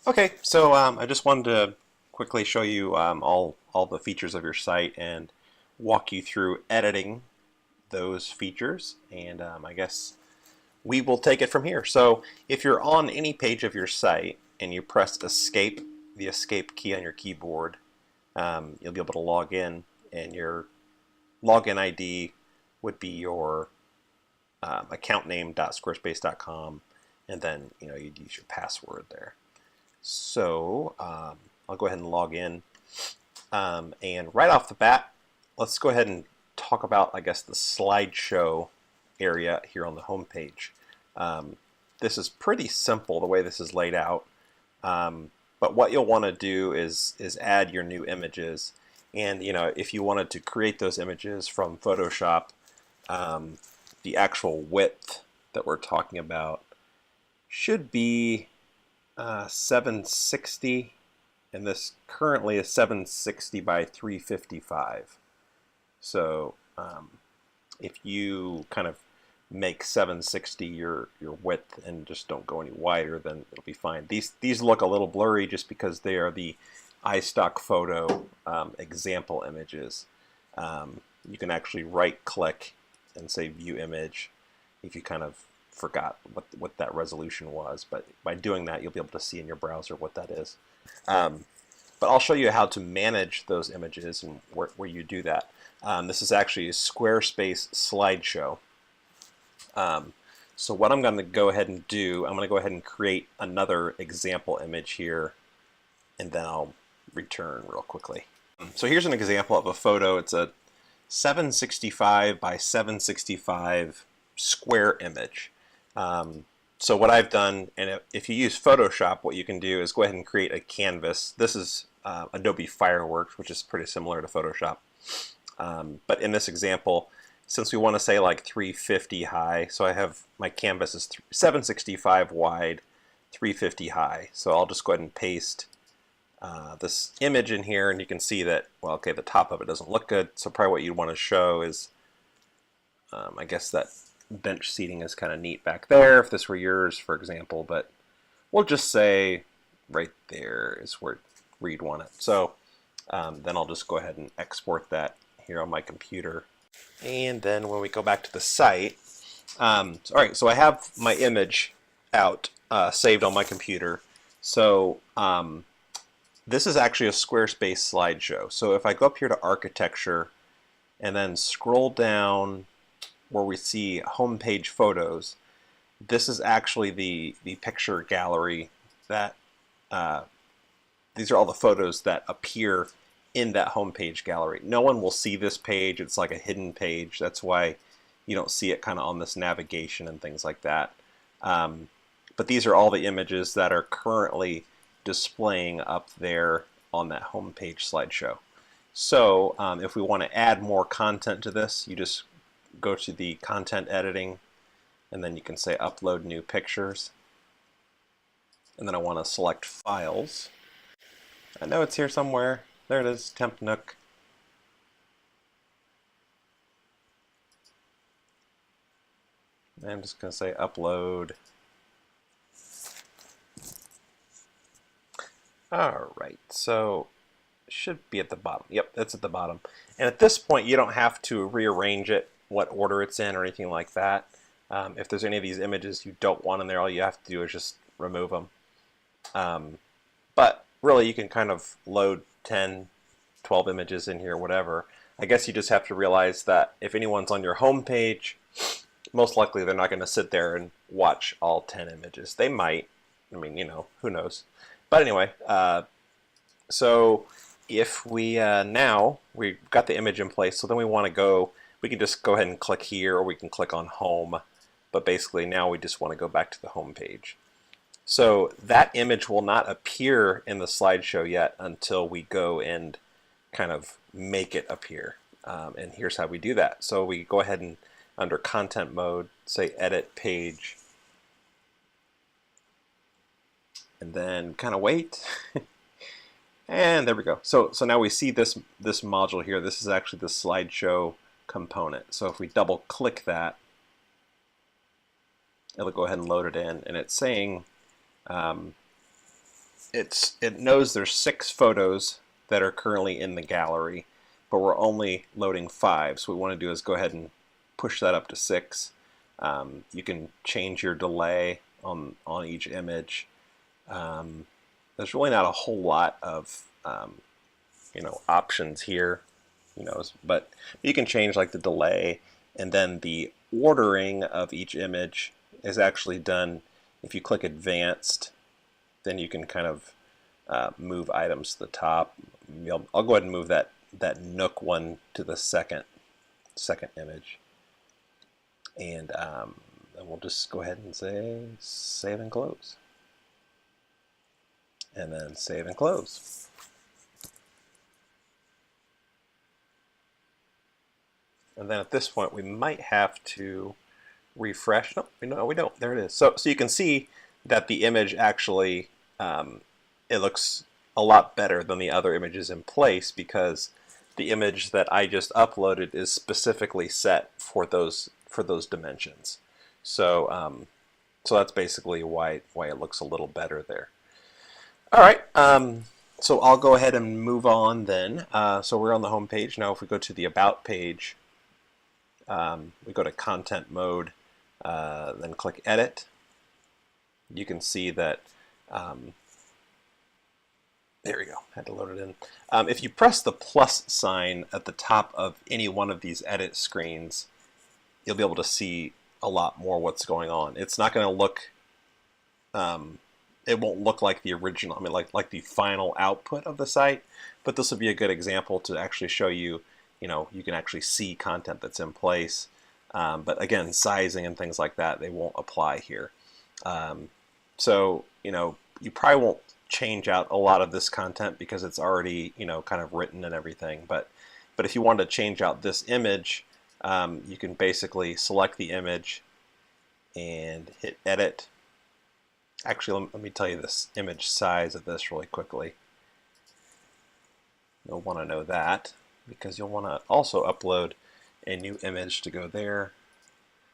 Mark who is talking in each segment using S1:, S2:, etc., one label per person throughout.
S1: Okay, so I just wanted to quickly show you all the features of your site and walk you through editing those features, and I guess we will take it from here. So if you're on any page of your site and you press escape, the escape key on your keyboard, you'll be able to log in, and your login ID would be your account name.squarespace.com, and then you'd use your password there. So I'll go ahead and log in. And right off the bat, let's go ahead and talk about, I guess, the slideshow area here on the home page. This is pretty simple the way this is laid out. But what you'll want to do is add your new images. And if you wanted to create those images from Photoshop, the actual width that we're talking about should be 760, and this currently is 760 by 355. So if you kind of make 760 your width and just don't go any wider, then it'll be fine. These look a little blurry just because they are the iStock photo example images. You can actually right click and say view image if you kind of forgot what that resolution was, but by doing that you'll be able to see in your browser what that is. But I'll show you how to manage those images and where you do that. This is actually a Squarespace slideshow. So what I'm going to go ahead and do, I'm going to go ahead and create another example image here, and then I'll return real quickly. So here's an example of a photo. It's a 765 by 765 square image. So what I've done, and if you use Photoshop, what you can do is go ahead and create a canvas. This is Adobe Fireworks, which is pretty similar to Photoshop. But in this example, since we want to say like 350 high, so I have my canvas is 765 wide, 350 high. So I'll just go ahead and paste this image in here, and you can see that, well, okay, the top of it doesn't look good. So probably what you'd want to show is, I guess that bench seating is kind of neat back there if this were yours, for example, but we'll just say right there is where you'd want it. So then I'll just go ahead and export that here on my computer. And then when we go back to the site, all right, so I have my image out saved on my computer. So this is actually a Squarespace slideshow. So if I go up here to architecture and then scroll down where we see homepage photos, this is actually the picture gallery that these are all the photos that appear in that homepage gallery. No one will see this page. It's like a hidden page. That's why you don't see it kind of on this navigation and things like that. But these are all the images that are currently displaying up there on that homepage slideshow. So if we want to add more content to this, you just go to the content editing, and then you can say upload new pictures. And then I want to select files. I know it's here somewhere. There it is, Temp Nook. And I'm just going to say upload. All right, so it should be at the bottom. Yep, it's at the bottom. And at this point, you don't have to rearrange it, what order it's in or anything like that. If there's any of these images you don't want in there, all you have to do is just remove them. But really, you can kind of load 10, 12 images in here, whatever. I guess you just have to realize that if anyone's on your home page, most likely they're not going to sit there and watch all 10 images. They might. I mean, who knows. But anyway, so if we now we've got the image in place, so then we want to go, we can just go ahead and click here, or we can click on home. But basically now we just want to go back to the home page. So that image will not appear in the slideshow yet until we go and kind of make it appear. And here's how we do that. So we go ahead and under content mode, say edit page, and then kind of wait. And there we go. So now we see this module here. This is actually the slideshow component. So if we double click that, it'll go ahead and load it in, and it's saying it knows there's 6 photos that are currently in the gallery, but we're only loading 5. So what we want to do is go ahead and push that up to 6. You can change your delay on each image. There's really not a whole lot of options here, but you can change like the delay, and then the ordering of each image is actually done. If you click advanced, then you can kind of move items to the top. I'll go ahead and move that Nook one to the second image, and then we'll just go ahead and say save and close, and then save and close. And then at this point we might have to refresh. No, we don't. There it is. So you can see that the image actually it looks a lot better than the other images in place, because the image that I just uploaded is specifically set for those dimensions. So so that's basically why it looks a little better there. All right. So I'll go ahead and move on then. So we're on the home page now. If we go to the About page, we go to Content Mode, then click Edit. You can see that there we go. Had to load it in. If you press the plus sign at the top of any one of these edit screens, you'll be able to see a lot more what's going on. It's not going to look, it won't look like the original, I mean like the final output of the site, but this will be a good example to actually show you, you can actually see content that's in place. But again, sizing and things like that, they won't apply here. So, you probably won't change out a lot of this content because it's already, kind of written and everything. But if you want to change out this image, you can basically select the image and hit Edit. Actually, let me tell you this image size of this really quickly. You'll want to know that because you'll want to also upload a new image to go there.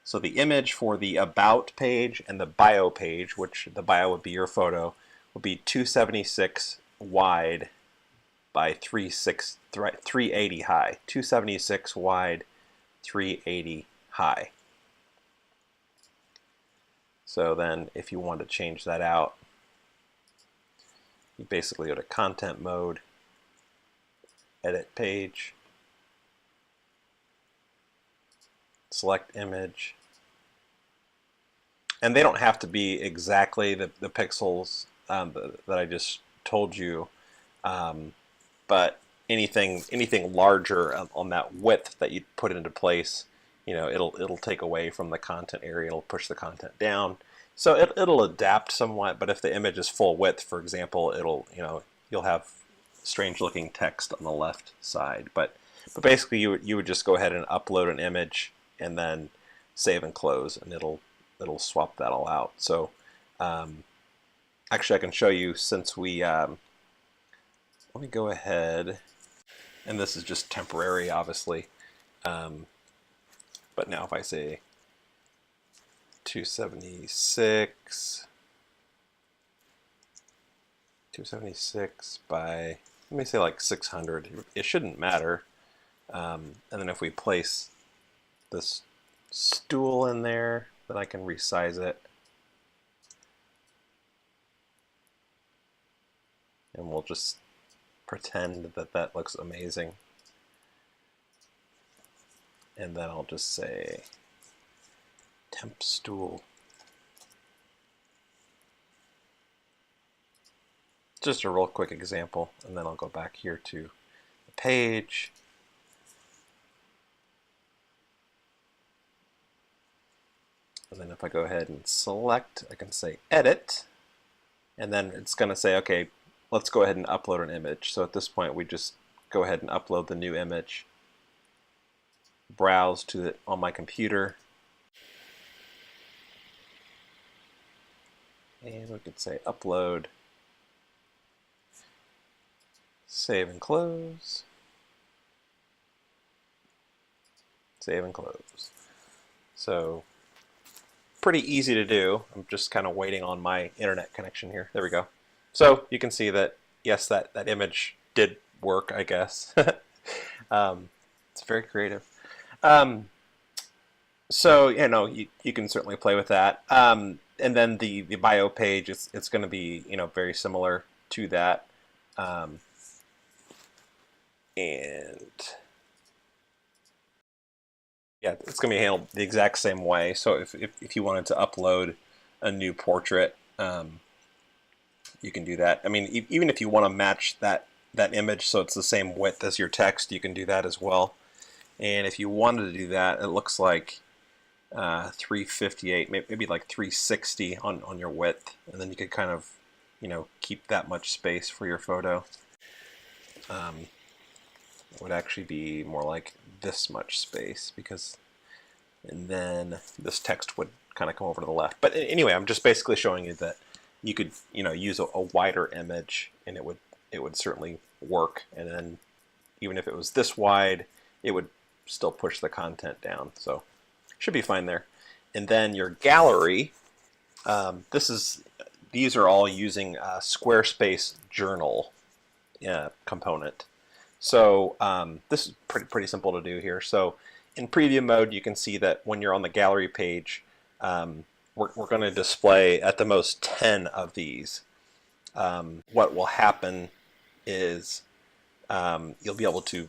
S1: So the image for the About page and the Bio page, which the bio would be your photo, will be 276 wide by 380 high. 276 wide, 380 high. So then if you want to change that out, you basically go to Content Mode, Edit Page, select Image, and they don't have to be exactly the pixels that I just told you, but anything larger on that width that you put into place, it'll take away from the content area. It'll push the content down, so it'll adapt somewhat. But if the image is full width, for example, you'll have strange looking text on the left side. But basically, you would just go ahead and upload an image and then save and close, and it'll swap that all out. So actually, I can show you, since we let me go ahead, and this is just temporary, obviously. But now if I say 276 by, let me say like 600, it shouldn't matter. And then if we place this stool in there, then I can resize it. And we'll just pretend that that looks amazing. And then I'll just say temp stool. Just a real quick example, and then I'll go back here to the page. And then if I go ahead and select, I can say Edit, and then it's going to say, okay, let's go ahead and upload an image. So at this point, we just go ahead and upload the new image, browse to it on my computer, and we could say upload, save and close, save and close. So pretty easy to do. I'm just kind of waiting on my internet connection here. There we go. So you can see that, yes, that image did work, I guess. It's very creative. Um, so, you can certainly play with that. And then the bio page, it's going to be, very similar to that. Um, and yeah, it's going to be handled the exact same way. So if you wanted to upload a new portrait, you can do that. I mean, even if you want to match that image so it's the same width as your text, you can do that as well. And if you wanted to do that, it looks like 358, maybe like 360 on your width, and then you could kind of, keep that much space for your photo. It would actually be more like this much space, and then this text would kind of come over to the left. But anyway, I'm just basically showing you that you could, use a wider image, and it would certainly work. And then even if it was this wide, it would still push the content down. So should be fine there. And then your gallery, these are all using a Squarespace journal component. So this is pretty simple to do here. So in preview mode, you can see that when you're on the gallery page, we're going to display at the most 10 of these. What will happen is you'll be able to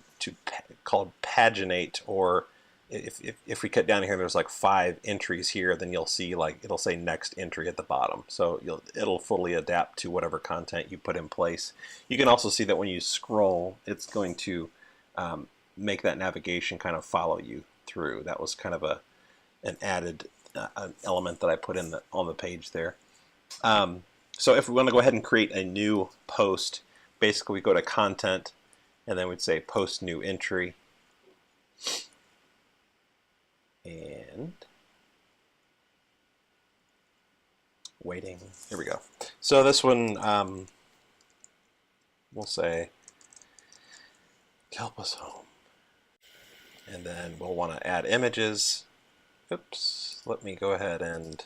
S1: called paginate, or if we cut down here, there's like 5 entries here, then you'll see it'll say next entry at the bottom. So it'll fully adapt to whatever content you put in place. You can also see that when you scroll, it's going to make that navigation kind of follow you through. That was kind of an added an element that I put in on the page there. So if we want to go ahead and create a new post, basically we go to content, and then we'd say post new entry. And waiting. Here we go. So this one, we'll say help us home. And then we'll want to add images. Oops. Let me go ahead and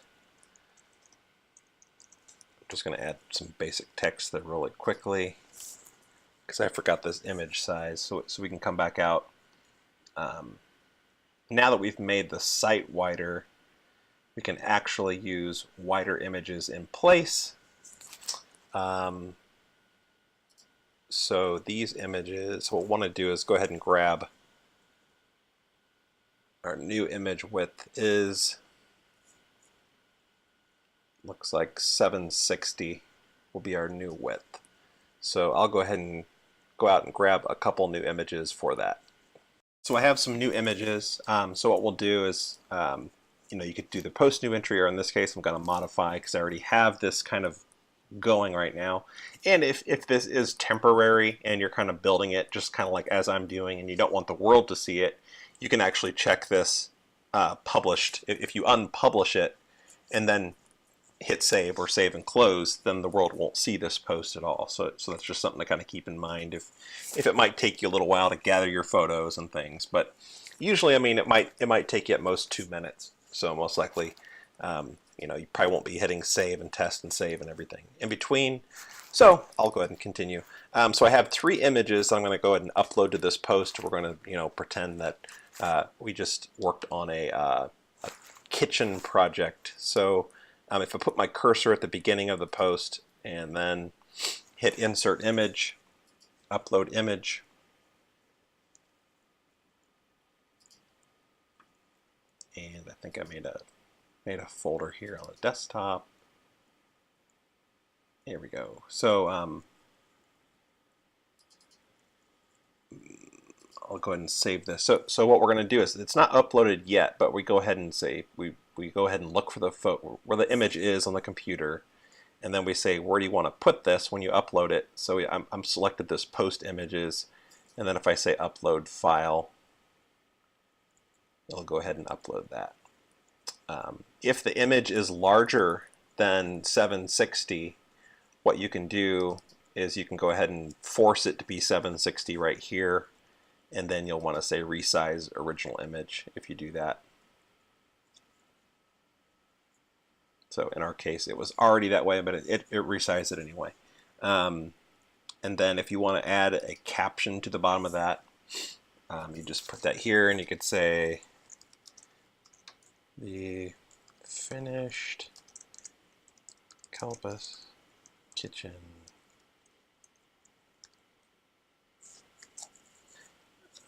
S1: I'm just going to add some basic text there really quickly, because I forgot this image size, so we can come back out. Now that we've made the site wider, we can actually use wider images in place. So these images, what we'll want to do is go ahead and grab our new image width looks like 760 will be our new width. So I'll go ahead and go out and grab a couple new images for that. So I have some new images. So what we'll do is, you could do the post new entry, or in this case, I'm going to modify because I already have this kind of going right now. And if this is temporary and you're kind of building it just kind of like as I'm doing, and you don't want the world to see it, you can actually check this published. If you unpublish it and then hit save or save and close, then the world won't see this post at all. So that's just something to kind of keep in mind if it might take you a little while to gather your photos and things. But usually, I mean, it might take you at most 2 minutes. So most likely, you probably won't be hitting save and test and save and everything in between. So I'll go ahead and continue. So I have 3 images I'm going to go ahead and upload to this post. We're going to, pretend that we just worked on a kitchen project. So if I put my cursor at the beginning of the post and then hit insert image, upload image, and I think I made a folder here on the desktop. Here we go. So I'll go ahead and save this. So what we're going to do is, it's not uploaded yet, but we go ahead and say we go ahead and look for the photo where the image is on the computer, and then we say, where do you want to put this when you upload it? So I'm selected this post images, and then if I say upload file, it'll go ahead and upload that. If the image is larger than 760, what you can do is you can go ahead and force it to be 760 right here, and then you'll want to say resize original image if you do that. So in our case, it was already that way, but it resized it anyway. And then if you want to add a caption to the bottom of that, you just put that here, and you could say the finished Kelpus kitchen.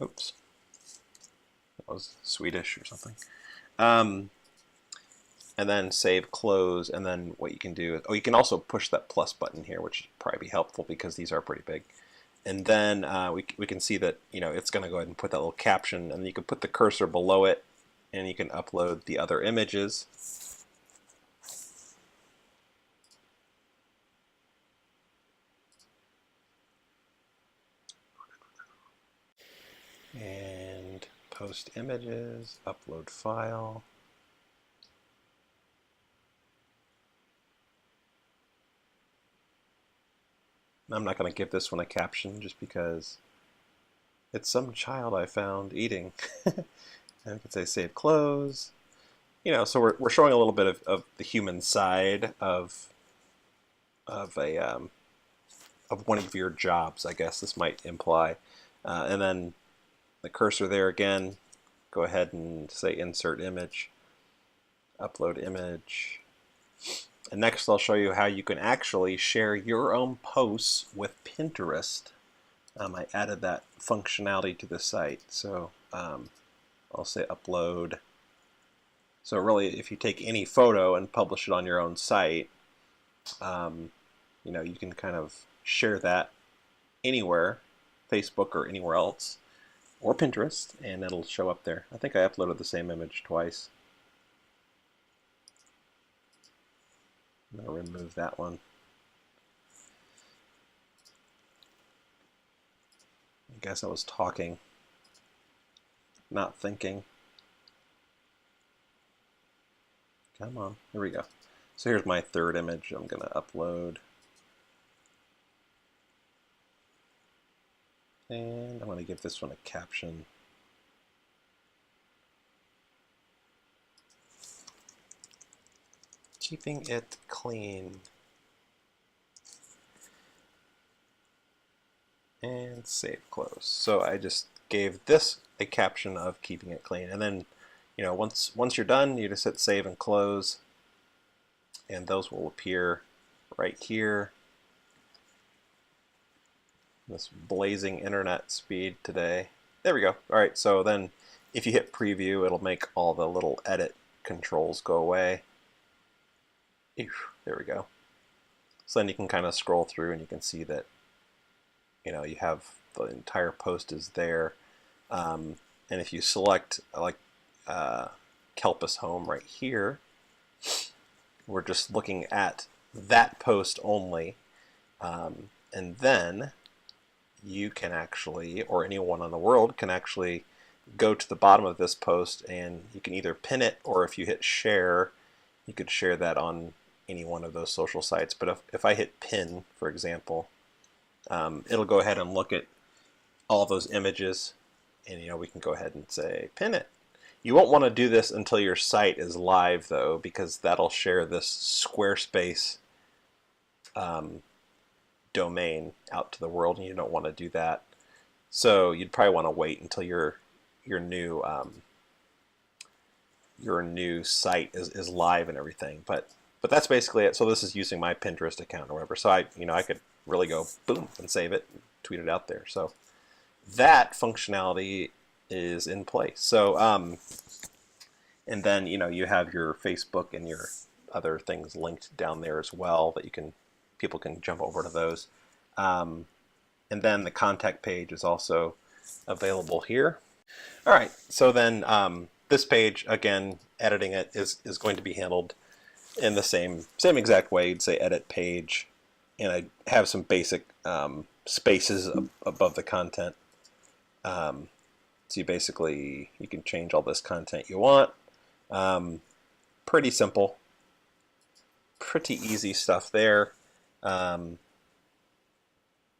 S1: Oops, that was Swedish or something. And then save, close, and then what you can do is, you can also push that plus button here, which would probably be helpful because these are pretty big. And then we can see that it's going to go ahead and put that little caption, and you can put the cursor below it, and you can upload the other images. And post images, upload file. I'm not going to give this one a caption just because it's some child I found eating. And I can say save, close. So we're showing a little bit of the human side of one of your jobs, I guess this might imply. And then the cursor there again, go ahead and say insert image, upload image. And next I'll show you how you can actually share your own posts with Pinterest. I added that functionality to the site. So I'll say upload. So really, if you take any photo and publish it on your own site, you can kind of share that anywhere, Facebook or anywhere else, or Pinterest, and it'll show up there. I think I uploaded the same image twice. I'm going to remove that one. I guess I was talking, not thinking. Come on, here we go. So here's my third image I'm going to upload. And I'm going to give this one a caption. Keeping it clean. And save, close. So I just gave this a caption of keeping it clean. And then, once you're done, you just hit save and close. And those will appear right here. This blazing internet speed today. There we go. All right, so then if you hit preview, it'll make all the little edit controls go away. There we go. So then you can kind of scroll through and you can see that you have the entire post is there. And if you select like Kelpus Home right here, we're just looking at that post only. And then you can actually, or anyone in the world can actually go to the bottom of this post, and you can either pin it, or if you hit share, you could share that on any one of those social sites. But if I hit pin, for example, it'll go ahead and look at all those images, and we can go ahead and say pin it. You won't want to do this until your site is live, though, because that'll share this Squarespace domain out to the world, and you don't want to do that. So you'd probably want to wait until your new site is live and everything. But that's basically it. So this is using my Pinterest account or whatever. So I could really go boom and save it, and tweet it out there. So that functionality is in place. So and then you have your Facebook and your other things linked down there as well that people can jump over to those. And then the contact page is also available here. All right, so then this page, again, editing it is going to be handled in the same exact way. You'd say edit page, and I have some basic spaces above the content. So you can change all this content you want. Pretty simple, pretty easy stuff there. And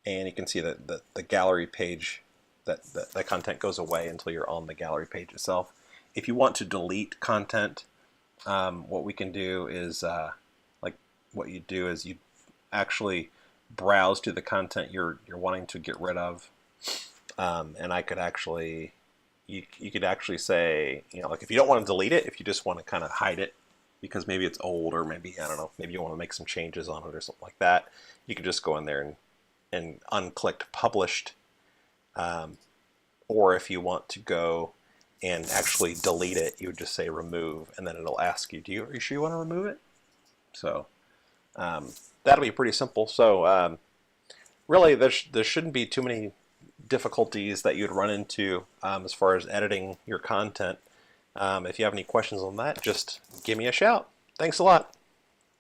S1: you can see that the gallery page, that content goes away until you're on the gallery page itself. If you want to delete content, what we can do is, what you do is you actually browse to the content you're wanting to get rid of, and I could actually, you could actually say, like if you don't want to delete it, if you just want to kind of hide it because maybe it's old, or maybe, I don't know, maybe you want to make some changes on it or something like that, you could just go in there and unclick published. Or if you want to go and actually delete it, you would just say remove, and then it'll ask you, are you sure you want to remove it? So that'll be pretty simple. So really, there shouldn't be too many difficulties that you'd run into as far as editing your content. If you have any questions on that, just give me a shout. Thanks a lot.